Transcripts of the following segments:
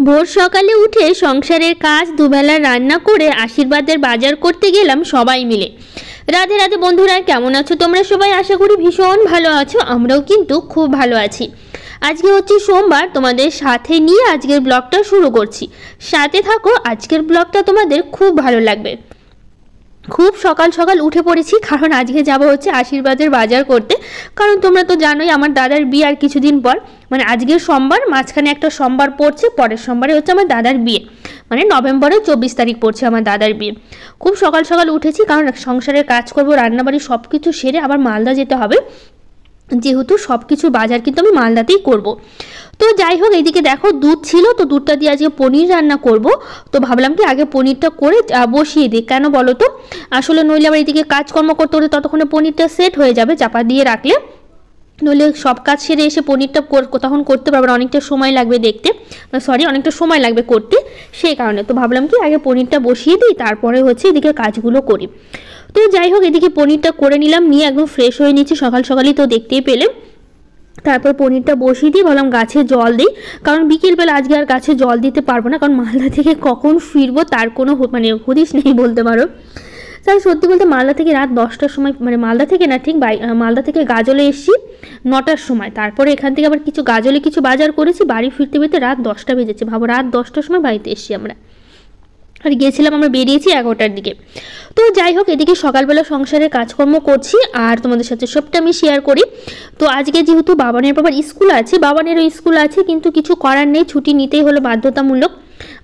ভোর সকালে উঠে সংসারের কাজ দুবেলা রান্না করে আশীর্বাদের বাজার করতে গেলাম সবাই মিলে। রাধে রাধে বন্ধুরা, কেমন আছো তোমরা সবাই? আশা করি ভীষণ ভালো আছো, আমরাও কিন্তু খুব ভালো আছি। আজকে হচ্ছে সোমবার, তোমাদের সাথে নিয়ে আজকের ব্লগটা শুরু করছি। সাথে থাকো, আজকের ব্লগটা তোমাদের খুব ভালো লাগবে। খুব সকাল সকাল উঠে পড়েছি, কারণ আজকে যাব হচ্ছে আশীর্বাদের বাজার করতে। কারণ তোমরা তো জানোই আমার দাদার বিয়ে আর কিছুদিন পর, মানে আজকের সোমবার, মাঝখানে একটা সোমবার পড়ছে, পরের সোমবারে হচ্ছে আমার দাদার বিয়ে, মানে নভেম্বরের 24 তারিখ পড়ছে আমার দাদার বিয়ে। খুব সকাল সকাল উঠেছি, কারণ সংসারের কাজ করবো, রান্নাবাড়ি সব কিছু সেরে আবার মালদা যেতে হবে, যেহেতু সব কিছু বাজার কিন্তু আমি মালদাতেই করব। তো যাই হোক, এইদিকে দেখো দুধ ছিল, তো দুধটা দিয়ে আজকে পনির রান্না করব। তো ভাবলাম কি আগে পনিরটা করে বসিয়ে দিই, কেন বলো তো, আসলে নইলে আবার এইদিকে কাজকর্ম করতে হলে ততক্ষণে পনিরটা সেট হয়ে যাবে, চাপা দিয়ে রাখলে, নইলে সব কাজ সেরে এসে পনিরটা তখন করতে পারবে, অনেকটা সময় লাগবে দেখতে, অনেকটা সময় লাগবে করতে, সেই কারণে তো ভাবলাম কি আগে পনিরটা বসিয়ে দিই, তারপরে হচ্ছে এদিকে কাজগুলো করি। তো যাই হোক, এদিকে পনিরটা করে নিলাম, নিয়ে একদম ফ্রেশ হয়ে নিচ্ছি সকাল সকালই, তো দেখতেই পেলে। তারপর পনিরটা বসিয়ে দিয়ে ভাবলাম গাছে জল দিই, কারণ বিকেলবেলা আজকে আর গাছে জল দিতে পারবো না, কারণ মালদা থেকে কখন ফিরবো তার কোনো হদিশ নেই বলতে পারো। তাই সত্যি বলতে মালদা থেকে রাত 10টার সময়, মানে মালদা থেকে না, ঠিক মালদা থেকে গাজলে এসেছি 9টার সময়, তারপরে এখান থেকে আবার গাজলে কিছু বাজার করেছি, বাড়ি ফিরতে ফিরতে রাত 10টা বেজেছে। ভাবো, রাত 10টার সময় বাড়িতে এসেছি আমরা, আর গিয়েছিলাম আমরা বেরিয়েছি 11টার দিকে। তো যাই হোক, এদিকে সকালবেলা সংসারের কাজকর্ম করছি আর তোমাদের সাথে সবটা আমি শেয়ার করি। তো আজকে যেহেতু বাবানের বাবার স্কুল আছে, বাবানেরও স্কুল আছে, কিন্তু কিছু করার নেই, ছুটি নিতেই হলো বাধ্যতামূলক।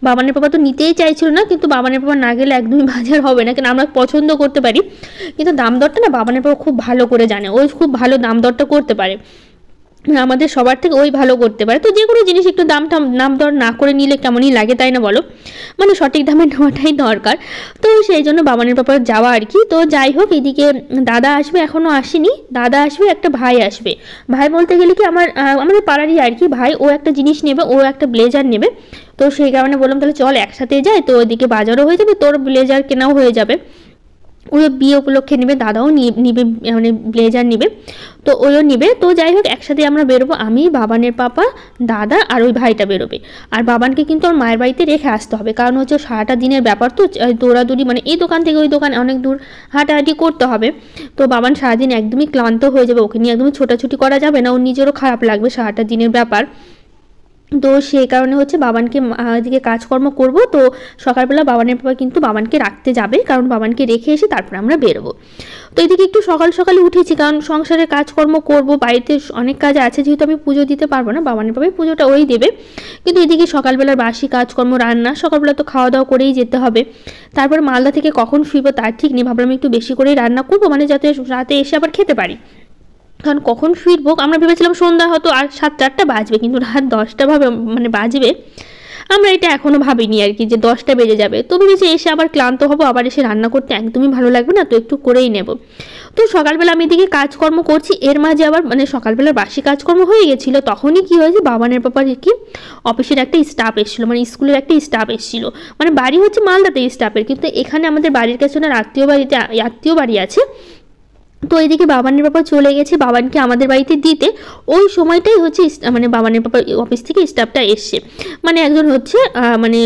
বাবানের বাবা তো নিতেই চাইছিল না, কিন্তু বাবানের বাবা না গেলে একদমই বাজার হবে না, কেন আমরা পছন্দ করতে পারি, কিন্তু দাম দরটা না বাবানের বাবা খুব ভালো করে জানে, ওই খুব ভালো দাম দরটা করতে পারে, আমাদের সবার থেকে ওই ভালো করতে পারে। তো যে কোনো জিনিস একটু দাম দর না করে নিলে কেমনই লাগে, তাই না বলো, মানে সঠিক দামে নেওয়াটাই দরকার। তো সেই জন্য বাবানের ব্যাপারে যাওয়া আর কি। তো যাই হোক, এদিকে দাদা আসবে, এখনও আসেনি, দাদা আসবে, একটা ভাই আসবে। ভাই বলতে গেলে কি আমাদের পাড়ারই আর কি ভাই, ও একটা জিনিস নেবে, ও একটা ব্লেজার নেবে। তো সেই কারণে বললাম তাহলে চল একসাথে যাই, তো ওইদিকে বাজারও হয়ে যাবে, তোর ব্লেজার কেনাও হয়ে যাবে, ওই বিয়ে উপলক্ষে নেবে, দাদাও নিবে, মানে ব্লেজার নিবে, তো ওইও নিবে। তো যাই হোক, একসাথে আমরা বেরোবো, আমি, বাবানের পাপা, দাদা আর ওই ভাইটা বেরোবে। আর বাবানকে কিন্তু ওর মায়ের বাড়িতে রেখে আসতে হবে, কারণ হচ্ছে সারাটা দিনের ব্যাপার, তো দৌড়াদৌড়ি, মানে এই দোকান থেকে ওই দোকান অনেক দূর হাঁটাহাঁটি করতে হবে। তো বাবান সারাদিন একদমই ক্লান্ত হয়ে যাবে, ওকে নিয়ে একদমই ছোটাছুটি করা যাবে না, ওর নিজেরও খারাপ লাগবে, সারাটা দিনের ব্যাপার। তো সেই কারণে হচ্ছে বাবানকে এদিকে কাজকর্ম করব। তো সকালবেলা বাবানের বাবা কিন্তু বাবানকে রাখতে যাবে, কারণ বাবানকে রেখে এসে তারপর আমরা বেরোবো। তো এদিকে একটু সকাল সকালে উঠেছি, কারণ সংসারে কাজকর্ম করব, বাড়িতে অনেক কাজ আছে, যেহেতু আমি পুজো দিতে পারবো না, বাবানের বাবাই পুজোটা ওই দেবে, কিন্তু এদিকে সকালবেলার বাসি কাজকর্ম, রান্না, সকালবেলা তো খাওয়া দাওয়া করেই যেতে হবে। তারপর মালদা থেকে কখন ফিরবো তার ঠিক নেই, ভাবলাম একটু বেশি করেই রান্না করবো, মানে যাতে রাতে এসে আবার খেতে পারি, কারণ কখন ফিরবো আমরা ভেবেছিলাম সন্ধ্যা হয়তো আর 7-8টা বাজবে, কিন্তু রাত 10টা মানে বাজবে, আমরা এটা এখনও ভাবিনি আর কি, যে 10টা বেজে যাবে। তো ভেবেছি এসে আবার ক্লান্ত হবো, আবার এসে রান্না করতে একদমই ভালো লাগবে না, তো একটু করেই নেব। তো সকালবেলা আমি এদিকে কাজকর্ম করছি, এর মাঝে আবার মানে সকালবেলার বাসি কাজকর্ম হয়ে গেছিলো, তখনই কি হয়েছে, বাবানের বাবার কি অফিসের একটা স্টাফ এসেছিলো, মানে স্কুলের একটা স্টাফ এসেছিলো, মানে বাড়ি হচ্ছে মালদাতে স্টাফের, কিন্তু এখানে আমাদের বাড়ির কাছে ওনার আত্মীয় বাড়ি আছে। তো এদিকে বাবানের বাবা চলে গেছে বাবানকে আমাদের বাড়িতে দিতে, ওই সময়টাই হচ্ছে মানে বাবানের বাবা অফিস থেকে স্টাফটা এসছে, মানে একজন হচ্ছে মানে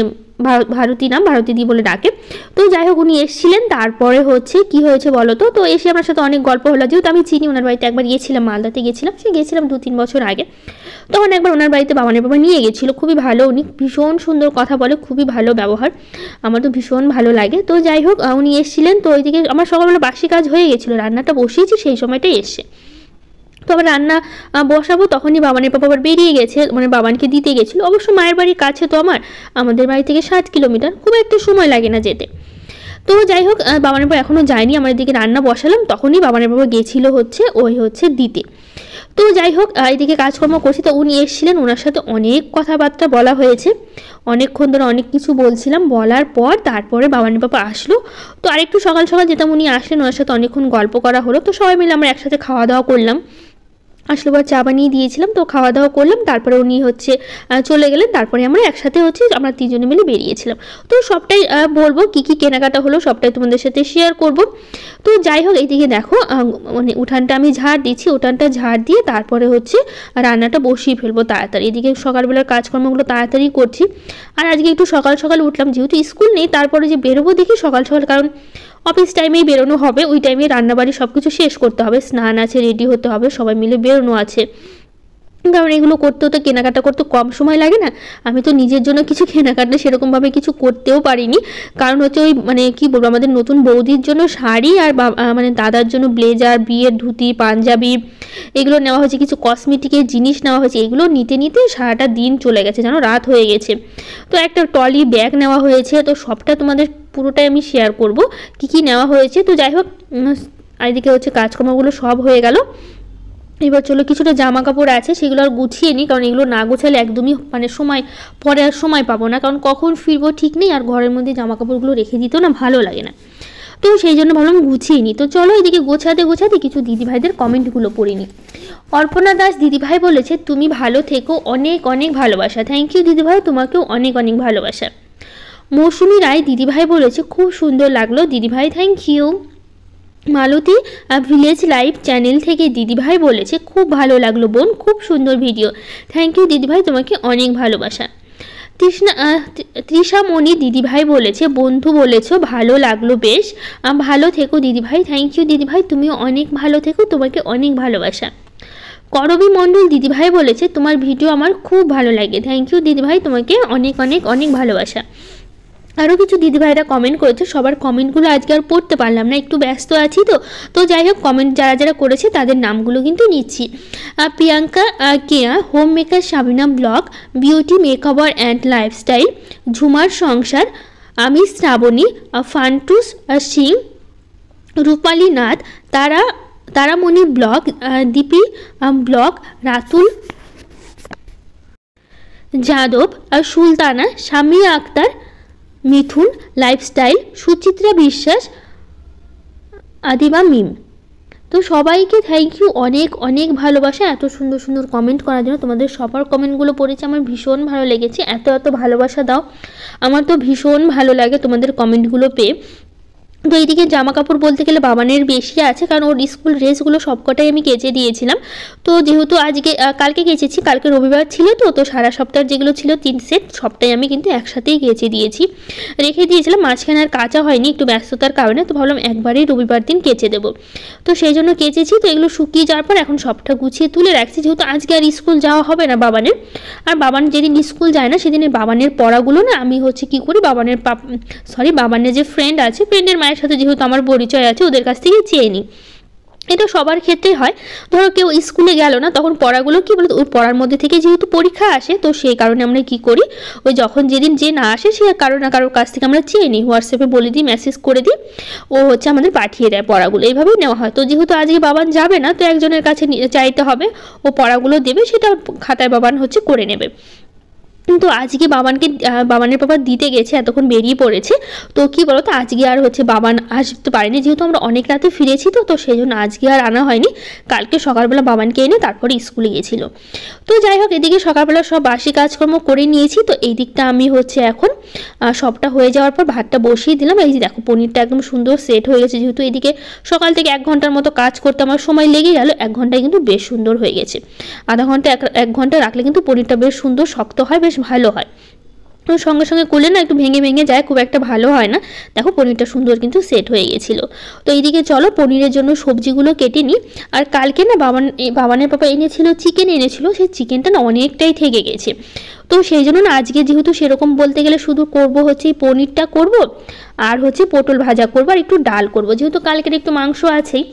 ভারতী দি বলে ডাকে। তো যাই হোক, উনি এসেছিলেন, তারপরে হচ্ছে কি হয়েছে বলো তো, তো এসে আমার সাথে অনেক গল্প হলো, যেহেতু আমি চিনি ওনার বাড়িতে, একবার গিয়েছিলাম, মালদাতে গিয়েছিলাম 2-3 বছর আগে, তখন একবার ওনার বাড়িতে বাবানের বাবা নিয়ে গেছিলো, খুবই ভালো, উনি ভীষণ সুন্দর কথা বলে, খুবই ভালো ব্যবহার, আমার তো ভীষণ ভালো লাগে। তো যাই হোক, উনি এসেছিলেন, তো ওইদিকে আমার সকালবেলা বাসি কাজ হয়ে গেছিলো, রান্নাটা বসিয়েছি সেই সময়টাই এসে। তো আবার রান্না বসাবো, তখনই বাবানের পাপা আবার বেরিয়ে গেছে, মানে বাবানকে দিতে গেছিলো, অবশ্য মায়ের বাড়ির কাছে তো আমাদের বাড়ি থেকে 7 কিলোমিটার, খুব একটা সময় লাগে না যেতে। তো যাই হোক, বাবানের বাবা এখনও যায়নি, আমার এদিকে রান্না বসালাম, তখনই বাবানের বাবা গেছিলো হচ্ছে দিতে। তো যাই হোক, এদিকে কাজকর্ম করছি, তো উনি এসেছিলেন, ওনার সাথে অনেক কথাবার্তা বলা হয়েছে, অনেকক্ষণ ধরে অনেক কিছু বলছিলাম, বলার পর তারপরে বাবানের বাবা আসলো। তো আরেকটু সকাল সকাল যেতাম, উনি আসলেন, ওনার সাথে অনেকক্ষণ গল্প করা হলো, তো সবাই মিলে আমরা একসাথে খাওয়া দাওয়া করলাম। আসলে বার চা বানিয়ে দিয়েছিলাম, তো খাওয়া দাওয়া করলাম, তারপরে উনি হচ্ছে চলে গেলেন, তারপরে আমরা একসাথে হচ্ছে আমরা তিনজনে মিলে বেরিয়েছিলাম। তো সবটাই বলবো কী কী কেনাকাটা হলো সবটাই তোমাদের সাথে শেয়ার করব। তো যাই হোক, এইদিকে দেখো মানে উঠানটা আমি ঝাড় দিচ্ছি, উঠানটা ঝাড় দিয়ে তারপরে হচ্ছে রান্নাটা বসিয়ে ফেলবো তাড়াতাড়ি। এদিকে সকালবেলার কাজকর্মগুলো তাড়াতাড়ি করছি। আর আজকে একটু সকাল সকাল উঠলাম, যেহেতু স্কুল নেই, তারপরে যে বেরোবো দেখি সকাল সকাল, কারণ অফিস টাইমেই বেরোনো হবে, ওই টাইমে রান্নাবাড়ি সব কিছু শেষ করতে হবে, স্নান আছে, রেডি হতে হবে, সবাই মিলে বেরোনো আছে। কারণ এগুলো করতেও তো কেনাকাটা করতে কম সময় লাগে না। আমি তো নিজের জন্য কিছু কেনাকাটা সেরকমভাবে কিছু করতেও পারিনি, কারণ হচ্ছে ওই মানে কী বলবো, আমাদের নতুন বৌদির জন্য শাড়ি আর মানে দাদার জন্য ব্লেজার, বিয়ের ধুতি, পাঞ্জাবি এগুলো নেওয়া হয়েছে, কিছু কসমেটিকের জিনিস নেওয়া হয়েছে, এগুলো নিতে নিতে সারাটা দিন চলে গেছে, যেন রাত হয়ে গেছে। তো একটা ট্রলি ব্যাগ নেওয়া হয়েছে, তো সবটা তোমাদের পুরোটাই আমি শেয়ার করব কী কী নেওয়া হয়েছে। তো যাই হোক, এদিকে হচ্ছে কাজকর্মগুলো সব হয়ে গেল। এবার চলো, কিছুটা জামা কাপড় আছে সেগুলো আর গুছিয়ে নিই, কারণ এগুলো না গোছালে একদমই মানে সময় পরে আর সময় পাবো না, কারণ কখন ফিরবো ঠিক নেই, আর ঘরের মধ্যে জামা কাপড়গুলো রেখে দিতেও না ভালো লাগে না, তো সেই জন্য ভাবলাম গুছিয়ে নিই। তো চলো, এদিকে গোছাতে গোছাতে কিছু দিদিভাইদের কমেন্টগুলো পড়ে নিই। অর্পণা দাস দিদিভাই বলেছে, তুমি ভালো থেকো, অনেক অনেক ভালোবাসা। থ্যাংক ইউ দিদিভাই, তোমাকেও অনেক অনেক ভালোবাসা। মৌসুমী রায় দিদিভাই বলেছে, খুব সুন্দর লাগলো দিদিভাই, thank you. Malati village life channel থেকে দিদিভাই বলেছে, খুব ভালো লাগলো বোন, খুব সুন্দর ভিডিও, থ্যাংক ইউ দিদিভাই, তোমাকে অনেক ভালোবাসা। তৃষামণি দিদিভাই বলেছে, বন্ধু বলেছ, ভালো লাগলো বেশ, ভালো থেকো দিদিভাই, থ্যাংক ইউ দিদিভাই, তুমিও অনেক ভালো থেকো, তোমাকে অনেক ভালোবাসা। করবী মণ্ডল দিদিভাই বলেছে, তোমার ভিডিও আমার খুব ভালো লাগে, থ্যাংক ইউ দিদিভাই, তোমাকে অনেক অনেক অনেক ভালোবাসা। আরও কিছু দিদিভাইরা কমেন্ট করেছে, সবার কমেন্টগুলো আজকে আর পড়তে পারলাম না, একটু ব্যস্ত আছি। তো যাই হোক, কমেন্ট যারা যারা করেছে তাদের নামগুলো কিন্তু নিচ্ছি। Priyanka Keya, home maker Sabina blog, beauty makeover and lifestyle, ঝুমার সংসার, আমি Shrabani, Fantus Singh, Rupali Nath, Taramani blog, Dipi blog, Ratul Yadav, Sultana, Samia Akter, Mithun lifestyle, Suchitra Biswas, Adiba মিম। তো সবাইকে থ্যাংক ইউ, অনেক অনেক ভালোবাসা এত সুন্দর সুন্দর কমেন্ট করার জন্য। তোমাদের সবার কমেন্টগুলো পড়েছে, আমার ভীষণ ভালো লেগেছে, এত এত ভালোবাসা দাও, আমার তো ভীষণ ভালো লাগে তোমাদের কমেন্টগুলো পেয়ে। তো এইদিকে জামা কাপড় বলতে গেলে বাবানের বেশি আছে, কারণ ওর স্কুল ড্রেসগুলো সবকটাই আমি কেচে দিয়েছিলাম। তো যেহেতু আজকে কালকে কেচেছি, কালকে রবিবার ছিল, তো সারা সপ্তাহের যেগুলো ছিল 3 সেট সবটাই আমি কিন্তু একসাথেই কেচে দিয়েছি, রেখে দিয়েছিলাম, মাঝখানে আর কাচা হয়নি একটু ব্যস্ততার কারণে, তো ভাবলাম একবারেই রবিবার দিন কেচে দেবো, তো সেই জন্য কেচেছি। তো এগুলো শুকিয়ে যাওয়ার পর এখন সবটা গুছিয়ে তুলে রাখছি, যেহেতু আজকে আর স্কুল যাওয়া হবে না বাবানের। আর বাবান যেদিন স্কুল যায় না সেদিনের বাবানের পড়াগুলো না আমি হচ্ছে কী করি, বাবানের যে ফ্রেন্ড আছে, ফ্রেন্ডের মায়ের সাথে যেহেতু আমার পরিচয় আছে, ওদের কাছ থেকে চেয়ে নিই। এটা সবার ক্ষেত্রেই হয়, ধরো কেউ স্কুলে গেল না, তখন পড়াগুলো কী বলতো, ওই পড়ার মধ্যে থেকে যেহেতু পরীক্ষা আসে, তো সেই কারণে আমরা কী করি, ওই যখন যেদিন যে না আসে সে কারো না কারোর কাছ থেকে আমরা চেয়ে নিই, হোয়াটসঅ্যাপে বলে দিই, মেসেজ করে দিই, ও হচ্ছে আমাদের পাঠিয়ে দেয় পড়াগুলো, এইভাবেই নেওয়া হয়। তো যেহেতু আজকে বাবান যাবে না, তো একজনের কাছে চাইতে হবে, ও পড়াগুলো দেবে, সেটা খাতায় বাবান হচ্ছে করে নেবে। কিন্তু আজকে বাবানের বাবা দিতে গেছে, এতক্ষণ বেরিয়ে পড়েছে। তো কী বলো তো, আজকে আর হচ্ছে বাবান আসতে পারেনি, যেহেতু আমরা অনেক রাতে ফিরেছি, তো সেই জন্য আজকে আর আনা হয়নি, কালকে সকালবেলা বাবানকে এনে তারপরে স্কুলে গিয়েছিল। তো যাই হোক, এদিকে সকালবেলা সব বাসি কাজকর্ম করে নিয়েছি। তো এই দিকটা আমি হচ্ছে এখন সবটা হয়ে যাওয়ার পর ভাতটা বসিয়ে দিলাম। এই যে দেখো, পনিরটা একদম সুন্দর সেট হয়ে গেছে, যেহেতু এদিকে সকাল থেকে 1 ঘন্টার মতো কাজ করতে আমার সময় লেগে গেল, 1 ঘন্টায় কিন্তু বেশ সুন্দর হয়ে গেছে। আধা ঘন্টা 1 ঘন্টা রাখলে কিন্তু পনিরটা বেশ সুন্দর শক্ত হয়, বেশ ভালো হয়। সঙ্গে সঙ্গে করলে না একটু ভেঙে ভেঙে যায়, খুব একটা ভালো হয় না। দেখো, পনিরটা সুন্দর কিন্তু সেট হয়ে গেছিলো। তো এইদিকে চলো পনিরের জন্য সবজিগুলো কেটে নিই। আর কালকে না বাবানের পাপা এনেছিল, চিকেন এনেছিল, সেই চিকেনটা না অনেকটাই থেকে গেছে। তো সেই জন্য না আজকে যেহেতু সেরকম বলতে গেলে শুধু করব হচ্ছে পনিরটা করব, আর হচ্ছে পটল ভাজা করবো, আর একটু ডাল করব, যেহেতু কালকের একটু মাংস আছেই।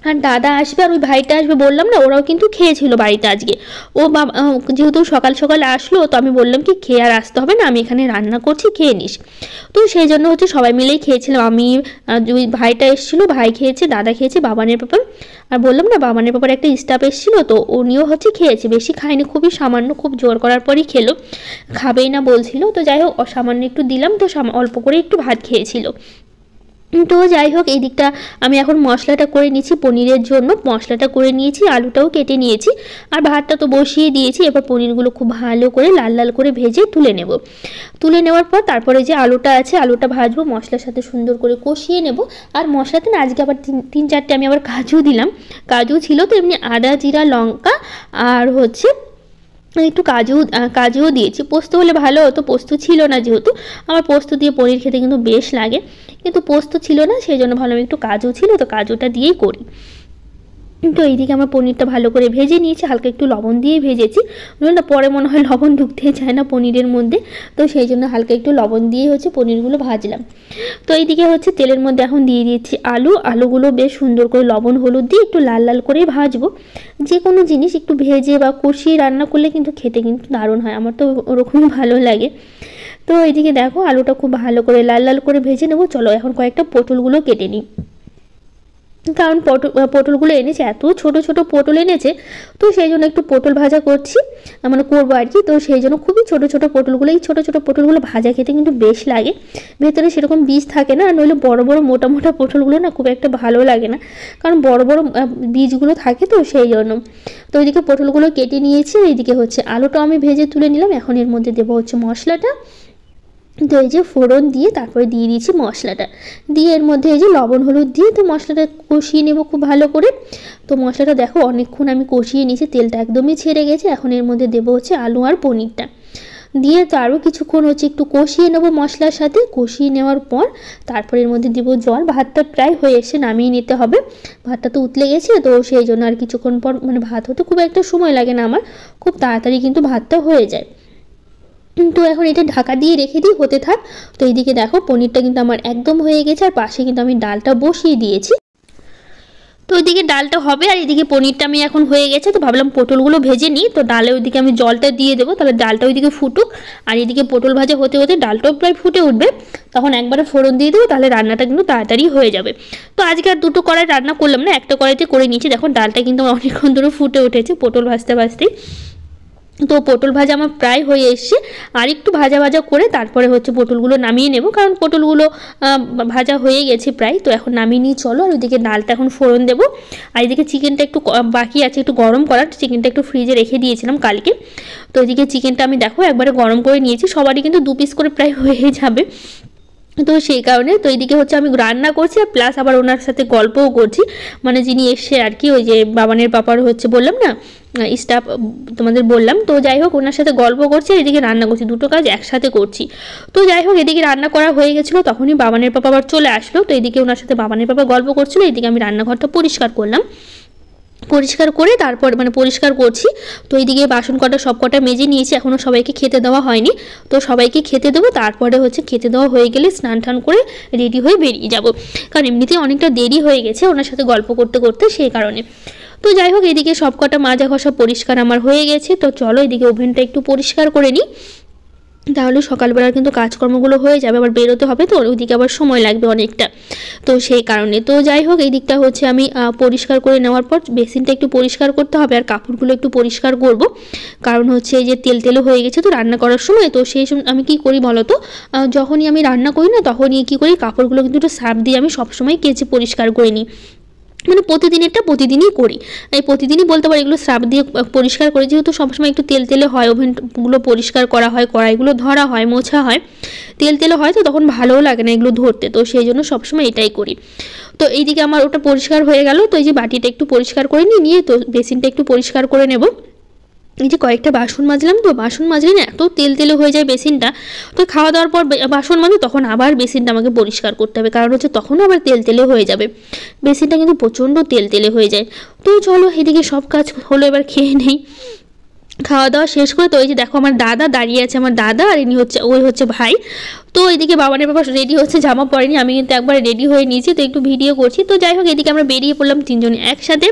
আর দাদা আসবে আর ওই ভাইটা আসবে, বললাম না, ওরাও কিন্তু খেয়েছিল বাড়িতে আজকে। ও বাবা যেহেতু সকাল সকাল আসলো, তো আমি বললাম কি খেয়ে আর আসতে হবে না, আমি এখানে রান্না করছি, খেয়ে নিস। তো সেই জন্য হচ্ছে সবাই মিলেই খেয়েছিলাম, আমি ওই ভাইটা এসেছিলো, ভাই খেয়েছে, দাদা খেয়েছে, বাবানের ব্যাপার। আর বললাম না, বাবানের ব্যাপারে একটা স্টাফ এসেছিলো, তো উনিও হচ্ছে খেয়েছে, বেশি খায়নি, খুবই সামান্য, খুব জোর করার পরই খেলো, খাবেই না বলছিল। তো যাই হোক, সামান্য একটু দিলাম, তো অল্প করে একটু ভাত খেয়েছিল। তো যাই হোক, এই দিকটা আমি এখন মশলাটা করে নিচ্ছি পনিরের জন্য। মশলাটা করে নিয়েছি, আলুটাও কেটে নিয়েছি, আর ভাতটা তো বসিয়ে দিয়েছি। এবার পনিরগুলো খুব ভালো করে লাল লাল করে ভেজে তুলে নেব। তুলে নেওয়ার পর তারপরে যে আলুটা আছে, আলুটা ভাজবো, মশলার সাথে সুন্দর করে কষিয়ে নেব। আর মশলাতে না আজকে আবার তিন চারটে আমি আবার কাজু দিলাম। কাজু ছিল তো, এমনি আদা জিরা লঙ্কা আর হচ্ছে একটু কাজুও দিয়েছি। পোস্ত হলে ভালো হতো, পোস্ত ছিল না যেহেতু। আমার পোস্ত দিয়ে পনির খেতে কিন্তু বেশ লাগে, কিন্তু পোস্ত ছিল না, সেই জন্য ভালো একটু কাজু ছিল, তো কাজুটা দিয়েই করি। তো এইদিকে আমার পনিরটা ভালো করে ভেজে নিয়েছি, হালকা একটু লবণ দিয়ে ভেজেছি। না পরে মনে হয় লবণ ঢুকতে চায় না পনিরের মধ্যে, তো সেই জন্য হালকা একটু লবণ দিয়ে হচ্ছে পনিরগুলো ভাজলাম। তো এইদিকে হচ্ছে তেলের মধ্যে এখন দিয়ে দিয়েছি আলুগুলো বেশ সুন্দর করে লবণ হলুদ দিয়ে একটু লাল লাল করে ভাজবো। যে কোনো জিনিস একটু ভেজে বা কষিয়ে রান্না করলে কিন্তু খেতে কিন্তু দারুণ হয়, আমার তো ওরকমই ভালো লাগে। তো এইদিকে দেখো আলুটা খুব ভালো করে লাল লাল করে ভেজে নেবো। চলো এখন কয়েকটা পটলগুলো কেটে নিই, কারণ পটলগুলো এনেছে, এত ছোট ছোট পটল এনেছে, তো সেই জন্য একটু পটল ভাজা করছি, মানে করবো আর কি। তো সেই জন্য খুবই ছোট ছোট পটলগুলো, এই ছোটো ছোটো পটলগুলো ভাজা খেতে কিন্তু বেশ লাগে, ভেতরে সেরকম বীজ থাকে না। আর নইলে বড় বড় মোটা মোটা পটলগুলো না খুব একটা ভালো লাগে না, কারণ বড় বড় বীজগুলো থাকে, তো সেই জন্য। তো ওইদিকে পটলগুলো কেটে নিয়েছি, এইদিকে হচ্ছে আলুটা আমি ভেজে তুলে নিলাম। এখন এর মধ্যে দেবো হচ্ছে মশলাটা। তো এই যে ফোড়ন দিয়ে তারপরে দিয়ে দিয়েছি মশলাটা, দিয়ে এর মধ্যে এই যে লবণ হলুদ দিয়ে তো মশলাটা কষিয়ে নেব খুব ভালো করে। তো মশলাটা দেখো অনেকক্ষণ আমি কষিয়ে নিয়েছি, তেলটা একদমই ছেড়ে গেছে। এখন এর মধ্যে দেবো হচ্ছে আলু আর পনিরটা দিয়ে, তো আরও কিছুক্ষণ হচ্ছে একটু কষিয়ে নেবো মশলার সাথে। কষিয়ে নেওয়ার পর তারপর এর মধ্যে দেবো জল। ভাতটা প্রায় হয়ে এসে নামিয়ে নিতে হবে, ভাতটা তো উতলে গেছে, তো সেই জন্য আর কিছুক্ষণ পর, মানে ভাত হতে খুব একটা সময় লাগে না আমার, খুব তাড়াতাড়ি কিন্তু ভাতটা হয়ে যায়। তো এখন এটা ঢাকা দিয়ে রেখে দিই, হতে থাক। তো এইদিকে দেখো পনিরটা কিন্তু আমার একদম হয়ে গেছে, আর পাশে কিন্তু আমি ডালটা বসিয়ে দিয়েছি। তো ওইদিকে ডালটা হবে আর এদিকে পনিরটা আমি এখন হয়ে গেছে, তো ভাবলাম পটলগুলো ভেজে নিই। তো ডালে ওইদিকে আমি জলটা দিয়ে দেবো, তাহলে ডালটা ওইদিকে ফুটুক, আর এদিকে পটল ভাজা হতে হতে ডালটাও প্রায় ফুটে উঠবে, তখন একবারে ফোড়ন দিয়ে দেবো, তাহলে রান্নাটা কিন্তু তাড়াতাড়ি হয়ে যাবে। তো আজকে আর দুটো কড়াই রান্না করলাম না, একটা কড়াইতে করে নিয়েছি। দেখো ডালটা কিন্তু অনেকক্ষণ ধরে ফুটে উঠেছে পটল ভাজতে ভাজতেই। তো পটল ভাজা আমার প্রায় হয়ে এসছে, আর একটু ভাজা ভাজা করে তারপরে হচ্ছে পটলগুলো নামিয়ে নেব, কারণ পটলগুলো ভাজা হয়ে গেছে প্রায়। তো এখন নামিয়ে নিয়ে চলো, আর ওইদিকে ডালটা এখন ফোড়ন দেবো। আর এদিকে চিকেনটা একটু বাকি আছে একটু গরম করার, চিকেনটা একটু ফ্রিজে রেখে দিয়েছিলাম কালকে। তো ওইদিকে চিকেনটা আমি দেখো একবারে গরম করে নিয়েছি, সবারই কিন্তু 2 পিস করে প্রায় হয়ে যাবে। তো সেই কারণে তো এইদিকে হচ্ছে আমি রান্না করছি, আর প্লাস আবার ওনার সাথে গল্পও করছি, মানে যিনি এসছে আর কি, ওই যে বাবানের পাপার হচ্ছে বললাম না স্টাফ তোমাদের বললাম। তো যাই হোক ওনার সাথে গল্প করছি, এদিকে রান্না করছি, দুটো কাজ একসাথে করছি। তো যাই হোক এদিকে রান্না করা হয়ে গেছিলো, তখনই বাবানের পাপা আবার চলে আসলো। তো এদিকে ওনার সাথে বাবানের পাপা গল্প করছিল, এদিকে আমি রান্নাঘরটা পরিষ্কার করলাম। পরিষ্কার করে তারপর মানে পরিষ্কার করছি। তো এইদিকে বাসন কটা সব কটা মেজে নিয়েছি, এখনও সবাইকে খেতে দেওয়া হয়নি। তো সবাইকে খেতে দেবো, তারপরে হচ্ছে খেতে দেওয়া হয়ে গেলে স্নান টান করে রেডি হয়ে বেরিয়ে যাব, কারণ এমনিতেই অনেকটা দেরি হয়ে গেছে ওনার সাথে গল্প করতে করতে, সেই কারণে। তো যাই হোক এদিকে সব কটা মাজা ঘষা পরিষ্কার আমার হয়ে গেছে। তো চলো এদিকে ওভেনটা একটু পরিষ্কার করে নিই, তাহলে সকালবেলার কিন্তু কাজকর্মগুলো হয়ে যাবে, আবার বেরোতে হবে, তো ওইদিকে আবার সময় লাগবে অনেকটা, তো সেই কারণে। তো যাই হোক এই দিকটা হচ্ছে আমি পরিষ্কার করে নেওয়ার পর বেসিনটা একটু পরিষ্কার করতে হবে, আর কাপড়গুলো একটু পরিষ্কার করব, কারণ হচ্ছে এই যে তেল তেলও হয়ে গেছে তো রান্না করার সময়। তো সেই সময় আমি কি করি বলো তো, যখনই আমি রান্না করি না তখনই কী করি, কাপড়গুলো কিন্তু একটু সার্ফ দিয়ে আমি সবসময় কেচে পরিষ্কার করে নিই, মানে প্রতিদিনেরটা প্রতিদিনই করি। এই প্রতিদিনই বলতে পারি, এগুলো সার্ফ দিয়ে পরিষ্কার করি, যেহেতু সবসময় একটু তেল তেলে হয়, ওভেনগুলো পরিষ্কার করা হয়, কড়াইগুলো ধরা হয়, মোছা হয়, তেল তেলে হয়, তো তখন ভালোও লাগে না এগুলো ধরতে, তো সেই জন্য সবসময় এটাই করি। তো এইদিকে আমার ওটা পরিষ্কার হয়ে গেল। তো এই যে বাটিটা একটু পরিষ্কার করে নিয়ে তো বেসিনটা একটু পরিষ্কার করে নেব। এই যে কয়েকটা বাসন মাজলাম, তো বাসন মাজলে না এত তেল তেলে হয়ে যায় বেসিনটা, তো খাওয়া দাওয়ার পর বাসন মাজে তখন আবার বেসিনটা আমাকে পরিষ্কার করতে হবে, কারণ হচ্ছে তখনও আবার তেল তেলে হয়ে যাবে, বেসিনটা কিন্তু প্রচণ্ড তেল তেলে হয়ে যায়। তো চলো এদিকে সব কাজ হলো, এবার খেয়ে নেই। খাওয়া দাওয়া শেষ করে তো এই যে দেখো আমার দাদা দাঁড়িয়ে আছে, আমার দাদা আর ইনি হচ্ছে ওই হচ্ছে ভাই। তো এইদিকে বাবানের বাবা রেডি হচ্ছে, জামা পরেনি, আমি কিন্তু একবার রেডি হয়ে নিয়েছি, তো একটু ভিডিও করছি। তো যাই হোক এদিকে আমরা বেরিয়ে পড়লাম তিনজনে একসাথে।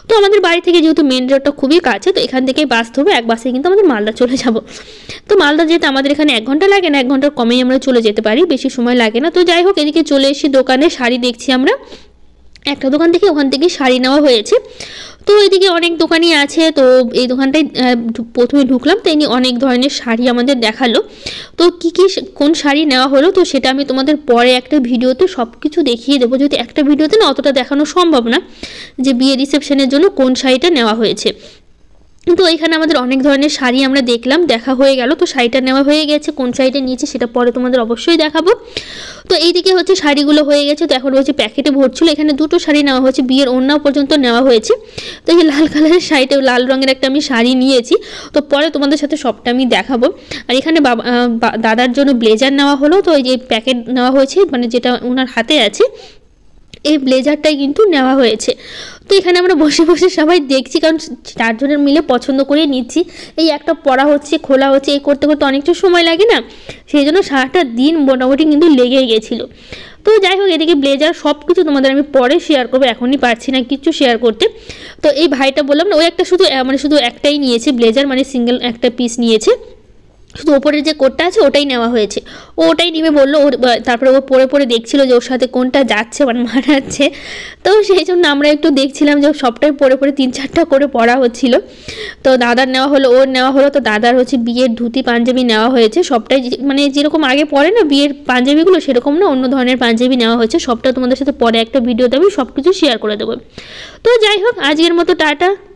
তো আমাদের বাড়ি থেকে যেহেতু মেন রোডটা খুবই কাছে, তো এখান থেকেই বাস ধরবো, এক বাসে কিন্তু আমাদের মালদা চলে যাব। তো মালদা যেতে আমাদের এখানে 1 ঘন্টা লাগে না, 1 ঘন্টার কমেই আমরা চলে যেতে পারি, বেশি সময় লাগে না। তো যাই হোক এদিকে চলে এসেছি দোকানে, শাড়ি দেখছি আমরা, একটা দোকান থেকে ওখান থেকে শাড়ি নেওয়া হয়েছে। তো এদিকে অনেক দোকানই আছে, তো এই দোকানটায় প্রথমে ঢুকলাম, তো এমনি অনেক ধরনের শাড়ি আমাদের দেখালো। তো কী কী কোন শাড়ি নেওয়া হলো তো সেটা আমি তোমাদের পরে একটা ভিডিওতে সব কিছু দেখিয়ে দেবো, যদি একটা ভিডিওতে না অতটা দেখানো সম্ভব না যে বিয়ে রিসেপশনের জন্য কোন শাড়িটা নেওয়া হয়েছে। তো এখানে আমাদের অনেক ধরনের শাড়ি আমরা দেখলাম, দেখা হয়ে গেল। তো শাড়িটা নেওয়া হয়ে গেছে, কোন শাড়িটা নিয়েছে সেটা পরে তোমাদের অবশ্যই দেখাবো। তো এইদিকে হচ্ছে শাড়িগুলো হয়ে গেছে, তো এখন হচ্ছে প্যাকেটে ভরছিল। এখানে দুটো শাড়ি নেওয়া হয়েছে, বিয়ের ওড়নাও পর্যন্ত নেওয়া হয়েছে। তো এই লাল কালারের শাড়িটা, লাল রঙের একটা আমি শাড়ি নিয়েছি, তো পরে তোমাদের সাথে সবটা আমি দেখাবো। আর এখানে দাদার জন্য ব্লেজার নেওয়া হলো, তো এই যে প্যাকেট নেওয়া হয়েছে, মানে যেটা ওনার হাতে আছে এই ব্লেজারটাই কিন্তু নেওয়া হয়েছে। তো এখানে আমরা বসে বসে সবাই দেখছি, কারণ চারজনের মিলে পছন্দ করে নিচ্ছি। এই একটা পরা হচ্ছে, খোলা হচ্ছে, এই করতে করতে অনেকটা সময় লাগে না, সেই জন্য সারাটা দিন মোটামুটি কিন্তু লেগেই গেছিলো। তো যাই হোক, এদিকে ব্লেজার সব কিছু তোমাদের আমি পরে শেয়ার করবো, এখনই পারছি না কিছু শেয়ার করতে। তো এই ভাইটা বললাম না, ওই একটা শুধু একটাই নিয়েছে ব্লেজার, মানে সিঙ্গেল একটা পিস নিয়েছে, শুধু ওপরের যে কোটটা আছে ওটাই নেওয়া হয়েছে। ও ওটাই নিবে বললো, ওর তারপরে ও পরে পরে দেখছিল যে ওর সাথে কোনটা যাচ্ছে, মানে মানাচ্ছে। তো সেই জন্য আমরা একটু দেখছিলাম যে সবটাই পরে পরে 3-4টা করে পরা হচ্ছিল। তো দাদার নেওয়া হলো, ওর নেওয়া হলো। তো দাদার হচ্ছে বিয়ের ধুতি পাঞ্জাবি নেওয়া হয়েছে, সবটাই মানে যেরকম আগে পরে না বিয়ের পাঞ্জাবিগুলো, সেরকম না অন্য ধরনের পাঞ্জাবি নেওয়া হয়েছে। সবটা তোমাদের সাথে পরে একটা ভিডিওতে আমি সব কিছু শেয়ার করে দেবো। তো যাই হোক, আজকের মতো টাটা।